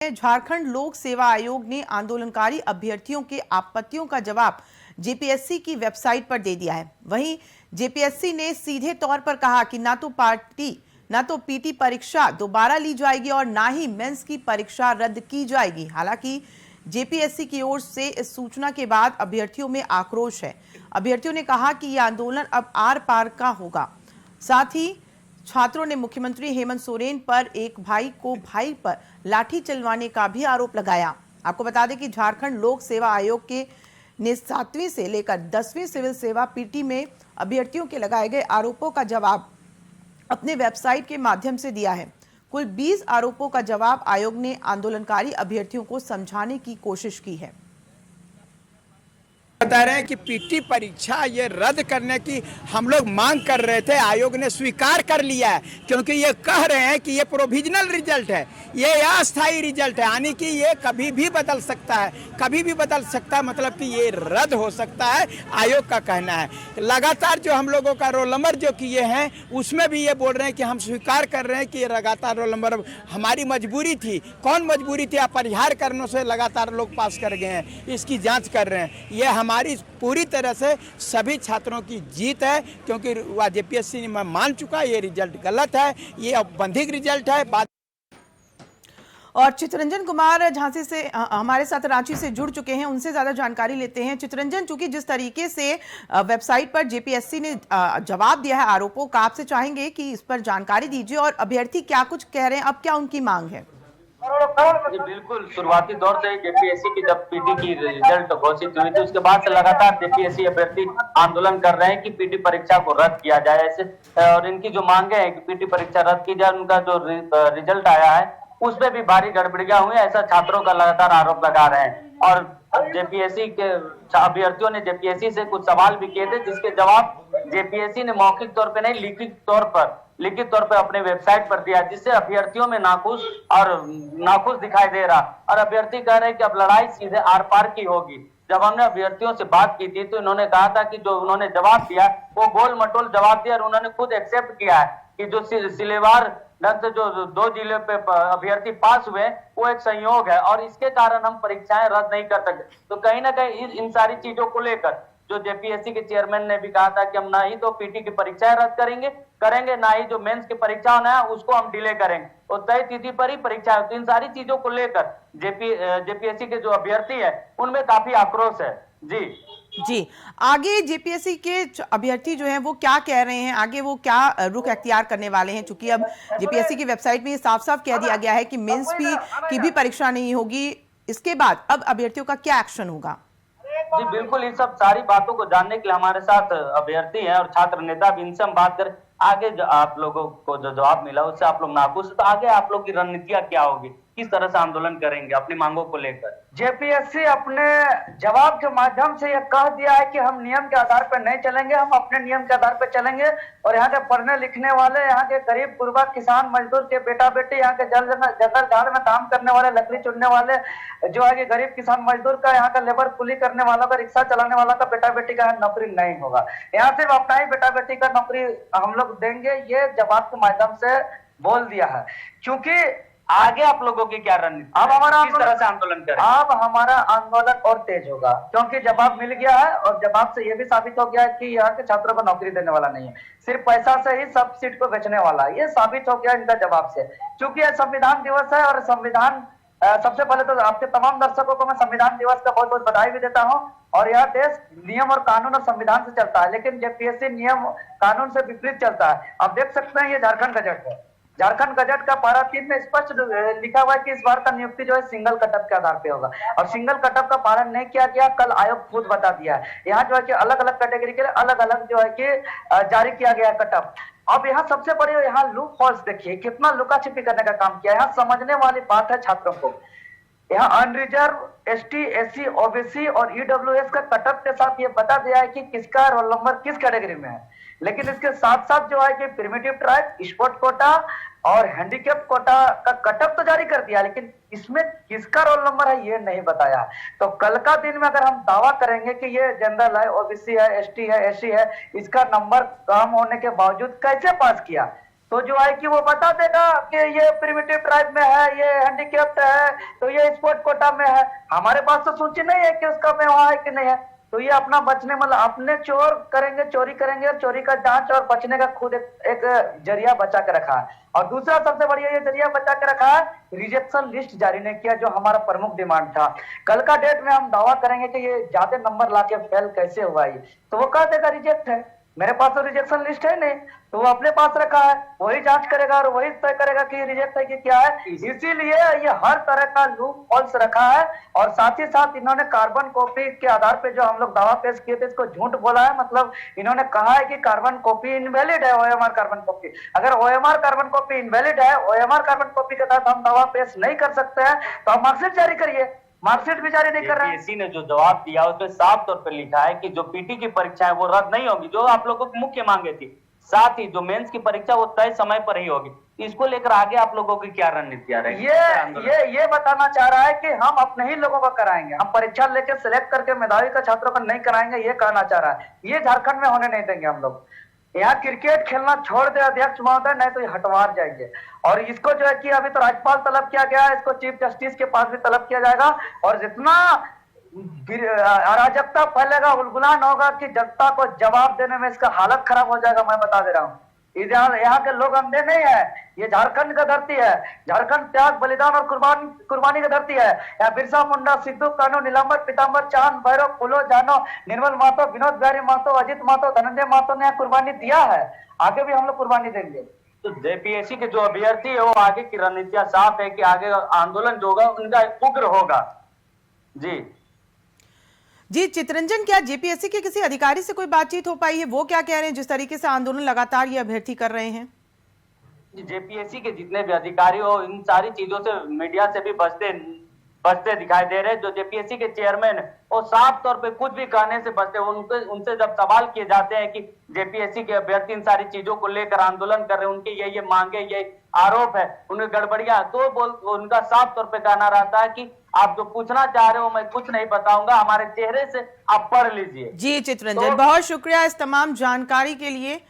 झारखंड लोक सेवा आयोग ने आंदोलनकारी अभ्यर्थियों के आपत्तियों का जवाब जेपीएससी की वेबसाइट पर दे दिया है। वहीं जेपीएससी ने सीधे तौर पर कहा कि ना तो पीटी परीक्षा दोबारा ली जाएगी और ना ही मेंस की परीक्षा रद्द की जाएगी। हालांकि जेपीएससी की ओर से इस सूचना के बाद अभ्यर्थियों में आक्रोश है। अभ्यर्थियों ने कहा कि यह आंदोलन अब आर पार का होगा। साथ ही छात्रों ने मुख्यमंत्री हेमंत सोरेन पर एक भाई को भाई पर लाठी चलवाने का भी आरोप लगाया। आपको बता दें कि झारखंड लोक सेवा आयोग के ने 7वीं से लेकर 10वीं सिविल सेवा पीटी में अभ्यर्थियों के लगाए गए आरोपों का जवाब अपने वेबसाइट के माध्यम से दिया है। कुल 20 आरोपों का जवाब आयोग ने आंदोलनकारी अभ्यर्थियों को समझाने की कोशिश की है। बता रहे हैं कि पीटी परीक्षा ये रद्द करने की हम लोग मांग कर रहे थे, आयोग ने स्वीकार कर लिया है, क्योंकि ये कह रहे हैं कि ये प्रोविजनल रिजल्ट है, ये अस्थायी रिजल्ट है, यानी कि ये कभी भी बदल सकता है, कभी भी बदल सकता है, मतलब कि ये रद्द हो सकता है, आयोग का कहना है। लगातार जो हम लोगों का रोल नंबर जो किए हैं उसमें भी ये बोल रहे हैं कि हम स्वीकार कर रहे हैं कि ये लगातार रोल नंबर हमारी मजबूरी थी। कौन मजबूरी थी? अपरिहार्य कारणों से लगातार लोग पास कर गए हैं, इसकी जाँच कर रहे हैं। ये हमारी पूरी तरह से सभी छात्रों की जीत है, क्योंकि वह जेपीएससी ने मान चुका ये रिजल्ट गलत है, ये औपबंधिक रिजल्ट है। और चितरंजन कुमार झांसी से हमारे साथ रांची से जुड़ चुके हैं, उनसे ज्यादा जानकारी लेते हैं। चितरंजन, चूंकि जिस तरीके से वेबसाइट पर जेपीएससी ने जवाब दिया है आरोपों का, आपसे चाहेंगे कि इस पर जानकारी दीजिए और अभ्यर्थी क्या कुछ कह रहे हैं, अब क्या उनकी मांग है? जी बिल्कुल, शुरुआती दौर से जेपीएससी की जब पीटी की रिजल्ट घोषित हुई थी उसके बाद से लगातार जेपीएससी अभ्यर्थी आंदोलन कर रहे हैं कि पीटी परीक्षा को रद्द किया जाए ऐसे, और इनकी जो मांगे हैं कि पीटी परीक्षा रद्द की जाए। उनका जो रिजल्ट आया है उसमें भी भारी गड़बड़ियां हुई, ऐसा छात्रों का लगातार आरोप लगा रहे हैं। और जेपीएससी के अभ्यर्थियों ने जेपीएससी से कुछ सवाल भी किए थे, जिसके जवाब जेपीएससी ने मौखिक तौर पर नहीं लिखित तौर पे अपने वेबसाइट पर दिया, जिससे अभ्यर्थियों में नाखुश दिखाई दे रहा। और अभ्यर्थी कह रहे हैं कि अब लड़ाई सीधे आर पार की होगी। जब हमने अभ्यर्थियों से बात की थी तो इन्होंने कहा था कि जो उन्होंने जवाब दिया वो गोल मटोल जवाब दिया, और उन्होंने खुद एक्सेप्ट किया है कि जो सिलेवार ढंग से जो 2 जिले पे अभ्यर्थी पास हुए वो एक संयोग है, और इसके कारण हम परीक्षाएं रद्द नहीं कर सकते। तो कहीं ना कहीं इन सारी चीजों को लेकर जो जेपीएससी के चेयरमैन ने भी कहा था कि हम ना ही तो पीटी की परीक्षाएं रद्द करेंगे, ना ही जो मेंस की परीक्षा होना है उसको हम डिले करेंगे, और तय तिथि पर ही परीक्षा है। तो इन सारी चीजों को लेकर जेपीएससी के जो अभ्यर्थी है उनमें काफी आक्रोश है। जी आगे जेपीएससी के अभ्यर्थी जो हैं वो क्या कह रहे हैं, आगे वो क्या रुख अख्तियार करने वाले हैं? चूंकि अब जेपीएससी की वेबसाइट में साफ साफ कह दिया गया है कि मेंस की भी परीक्षा नहीं होगी, इसके बाद अब अभ्यर्थियों का क्या एक्शन होगा? जी बिल्कुल, इन सब सारी बातों को जानने के लिए हमारे साथ अभ्यर्थी हैं और छात्र नेता भी, इनसे हम बात करें। आगे आप लोगों को जो जवाब मिला उससे आप लोग नाखुश, तो आगे आप लोग की रणनीतियां क्या होगी, किस तरह से आंदोलन करेंगे अपनी मांगों को लेकर? जेपीएससी अपने जवाब के माध्यम से यह कह दिया है कि हम नियम के आधार पर नहीं चलेंगे, हम अपने नियम के आधार पर चलेंगे। और यहाँ के पढ़ने लिखने वाले, यहाँ के गरीब गुरबा किसान मजदूर के बेटा बेटी, यहाँ के जंगल झाड़ में काम करने वाले, लकड़ी चुनने वाले, जो है कि गरीब किसान मजदूर का, यहाँ का लेबर कुली करने वालों का, रिक्शा चलाने वाला का बेटा बेटी का नौकरी नहीं होगा। यहाँ सिर्फ अपना ही बेटा बेटी का नौकरी हम लोग देंगे, ये जवाब के माध्यम से बोल दिया है। क्योंकि आगे आप लोगों की क्या रणनीति, अब हमारा किस तरह से आंदोलन करें? अब हमारा आंदोलन और तेज होगा, क्योंकि जवाब मिल गया है और जवाब से यह भी साबित हो गया है कि यहाँ के छात्रों को नौकरी देने वाला नहीं है, सिर्फ पैसा से ही सब सीट को बेचने वाला है। ये साबित हो गया इनका जवाब से। क्योंकि यह संविधान दिवस है और संविधान, सबसे पहले तो आपके तमाम दर्शकों को मैं संविधान दिवस का बहुत बहुत बधाई भी देता हूँ। और यह देश नियम और कानून और संविधान से चलता है, लेकिन जेपीएससी नियम कानून से विपरीत चलता है। आप देख सकते हैं ये झारखंड गजट है, झारखंड गजट का पारा 3 में स्पष्ट लिखा हुआ है कि इस बार का नियुक्ति जो है सिंगल कटअप के आधार पे होगा, और सिंगल कटअप का पालन नहीं किया गया। कल आयोग खुद बता दिया है, यहाँ जो है कि अलग अलग कैटेगरी के लिए अलग अलग जो है कि जारी किया गया कटअप। अब यहाँ सबसे बड़ी यहाँ लूप होल्स देखिए, कितना लुका छिपी करने का काम किया। यहाँ समझने वाली बात है छात्रों को, यहाँ अनरिजर्व, एसटी, एससी, ओबीसी और ईडब्ल्यूएस का कटअप के साथ ये बता दिया है कि किसका रोल नंबर किस कैटेगरी में है। लेकिन इसके साथ साथ जो है कि प्रिमिटिव ट्राइब, स्पोर्ट कोटा और हैंडीकैप कोटा का कटअप तो जारी कर दिया, लेकिन इसमें किसका रोल नंबर है ये नहीं बताया। तो कल का दिन में अगर हम दावा करेंगे कि ये जनरल है, ओबीसी है, एसटी है, एससी है, इसका नंबर कम होने के बावजूद कैसे पास किया, तो जो है कि वो बता देगा कि ये प्रिमिटिव ट्राइब में है, ये हैंडीकैप्ड है, तो ये स्पोर्ट कोटा में है। हमारे पास तो सूची नहीं है कि उसका में वहां है कि नहीं है। तो ये अपना बचने मतलब अपने चोर करेंगे, चोरी करेंगे, और चोरी का जांच और बचने का खुद एक जरिया बचा के रखा है। और दूसरा सबसे बढ़िया ये जरिया बचा के रखा है, रिजेक्शन लिस्ट जारी नहीं किया, जो हमारा प्रमुख डिमांड था। कल का डेट में हम दावा करेंगे कि ये ज्यादा नंबर लाके फेल कैसे हुआ ये, तो वो कह देगा रिजेक्ट है। मेरे पास तो रिजेक्शन लिस्ट है नहीं, तो वो अपने पास रखा है, वही जांच करेगा और वही तय करेगा कि रिजेक्ट है कि क्या है। इसीलिए ये हर तरह का लूप होल्स रखा है। और साथ ही साथ इन्होंने कार्बन कॉपी के आधार पे जो हम लोग दावा पेश किए थे, इसको झूठ बोला है। मतलब इन्होंने कहा है कि कार्बन कॉपी इनवैलिड है, ओएमआर कार्बन कॉपी। अगर ओएमआर कार्बन कॉपी इनवैलिड है, ओएमआर कार्बन कॉपी के तहत हम दावा पेश नहीं कर सकते हैं, तो आप मार्कशीट जारी करिए। मार्कशीट भी जारी नहीं कर रहे हैं। जेपीएससी ने जो जवाब दिया उसमें साफ तौर पर लिखा है कि जो पीटी की परीक्षा है वो रद्द नहीं होगी, जो आप लोगों की मुख्य मांगे थी। साथ ही जो मेंस की परीक्षा वो तय समय पर ही होगी। इसको लेकर आगे आप लोगों की क्या रणनीति रहेगी? ये बताना चाह रहा है कि हम अपने ही लोगों का कराएंगे, हम परीक्षा लेके सिलेक्ट करके मेधावी का छात्रों का नहीं कराएंगे, ये कहना चाह रहा है। ये झारखंड में होने नहीं देंगे हम लोग। यहाँ क्रिकेट खेलना छोड़ दे अध्यक्ष महोदय, नहीं तो ये हटवार जाएंगे। और इसको जो है कि अभी तो राज्यपाल तलब किया गया है, इसको चीफ जस्टिस के पास भी तलब किया जाएगा। और जितना अराजकता फैलेगा, उलगुलान होगा कि जनता को जवाब देने में इसका हालत खराब हो जाएगा, मैं बता दे रहा हूँ। यहाँ के लोग अंधे नहीं है, ये झारखंड का धरती है। झारखंड त्याग, बलिदान और कुर्बानी की धरती है। यहाँ बिरसा मुंडा, सिद्धू कानू, नीलांबर, पीतांबर, चांद, भैरव, फूलो, जानो, निर्मल महतो, विनोद बिहारी महतो, अजित महतो, धनंजय महतो ने कुर्बानी दिया है। आगे भी हम लोग कुर्बानी देंगे। तो जेपीएससी के जो अभ्यर्थी है वो आगे की रणनीतियां साफ है कि आगे आंदोलन जो होगा उनका उग्र होगा। जी चितरंजन, क्या जेपीएससी के किसी अधिकारी से कोई बातचीत हो पाई है? वो क्या कह रहे हैं जिस तरीके से आंदोलन लगातार ये अभ्यर्थी कर रहे हैं? जेपीएससी के जितने भी अधिकारी हो इन सारी चीजों से मीडिया से भी बचते दिखाई दे रहे। जो जेपीएससी के चेयरमैन वो साफ तौर पे कुछ भी कहने से बचते। उनसे जब सवाल किए जाते हैं कि जेपीएससी के अभ्यर्थी इन सारी चीजों को लेकर आंदोलन कर रहे हैं, उनके ये मांगे, ये आरोप है, उनकी गड़बड़ियां, तो उनका साफ तौर पे कहना रहता है कि आप जो पूछना चाह रहे हो मैं कुछ नहीं बताऊंगा, हमारे चेहरे से आप पढ़ लीजिए। जी चितरंजन, बहुत शुक्रिया इस तमाम जानकारी के लिए।